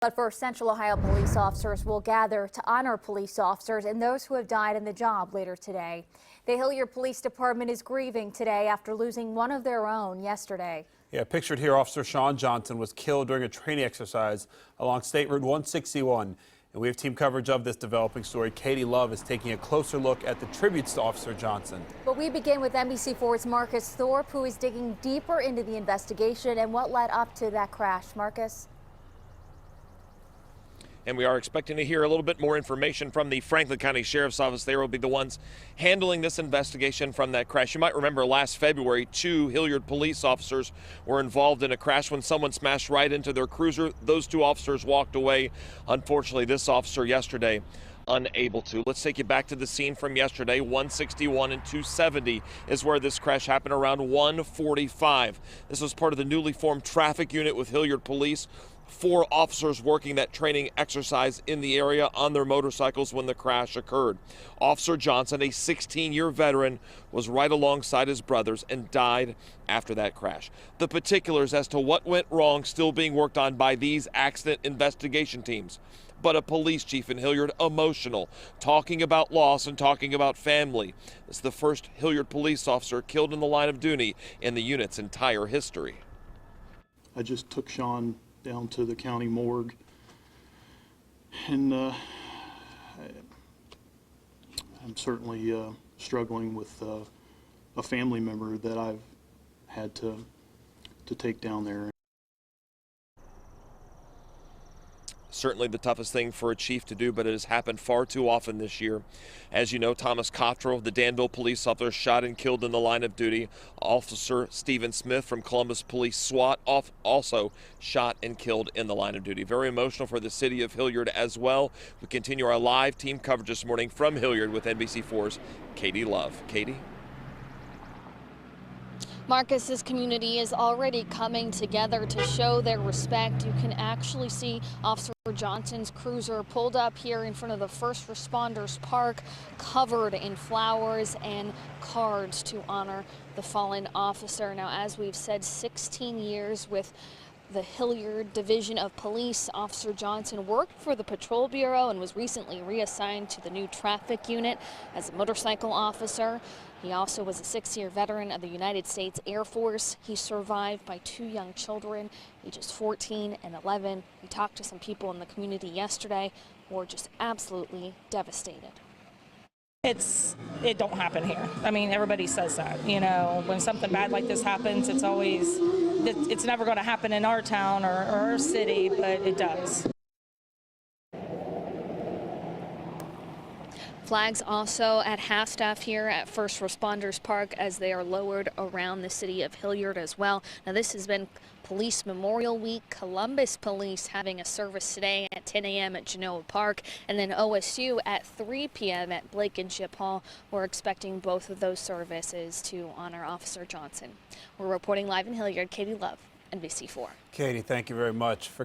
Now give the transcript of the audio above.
But first, Central Ohio police officers will gather to honor police officers and those who have died in the job later today. The Hilliard Police Department is grieving today after losing one of their own yesterday. Yeah, pictured here, Officer Sean Johnson was killed during a training exercise along State Route 161. And we have team coverage of this developing story. Katie Love is taking a closer look at the tributes to Officer Johnson. But we begin with NBC4's Marcus Thorpe, who is digging deeper into the investigation and what led up to that crash. Marcus? And we are expecting to hear a little bit more information from the Franklin County Sheriff's Office. They will be the ones handling this investigation from that crash. You might remember last February, 2 Hilliard police officers were involved in a crash when someone smashed right into their cruiser. Those 2 officers walked away. Unfortunately, this officer yesterday unable to. Let's take you back to the scene from yesterday. 161 and 270 is where this crash happened around 1:45. This was part of the newly formed traffic unit with Hilliard Police. 4 officers working that training exercise in the area on their motorcycles when the crash occurred. Officer Johnson, a 16-year veteran, was right alongside his brothers and died after that crash. The particulars as to what went wrong still being worked on by these accident investigation teams. But a police chief in Hilliard emotional, talking about loss and talking about family. This is the first Hilliard police officer killed in the line of duty in the unit's entire history. I just took Sean down to the county morgue, and I'm certainly struggling with a family member that I've had to take down there. Certainly the toughest thing for a chief to do, but it has happened far too often this year. As you know, Thomas Cottrell, the Danville police officer, shot and killed in the line of duty. Officer Stephen Smith from Columbus Police SWAT also shot and killed in the line of duty. Very emotional for the city of Hilliard as well. We continue our live team coverage this morning from Hilliard with NBC4's Katie Love. Katie? Marcus, this community is already coming together to show their respect. You can actually see Officer Johnson's cruiser pulled up here in front of the First Responders Park, covered in flowers and cards to honor the fallen officer. Now, as we've said, 16 years with the Hilliard Division of Police. Officer Johnson worked for the Patrol Bureau and was recently reassigned to the new traffic unit as a motorcycle officer. He also was a 6-year veteran of the United States Air Force. He's survived by 2 young children, ages 14 and 11. We talked to some people in the community yesterday who were just absolutely devastated. It don't happen here. I mean, everybody says that, you know, when something bad like this happens, it's never going to happen in our town or our city, but it does. Flags also at half-staff here at First Responders Park as they are lowered around the city of Hilliard as well. Now, this has been Police Memorial Week. Columbus Police having a service today at 10 a.m. at Genoa Park, and then OSU at 3 p.m. at Blankenship Hall. We're expecting both of those services to honor Officer Johnson. We're reporting live in Hilliard. Katie Love, NBC4. Katie, thank you very much.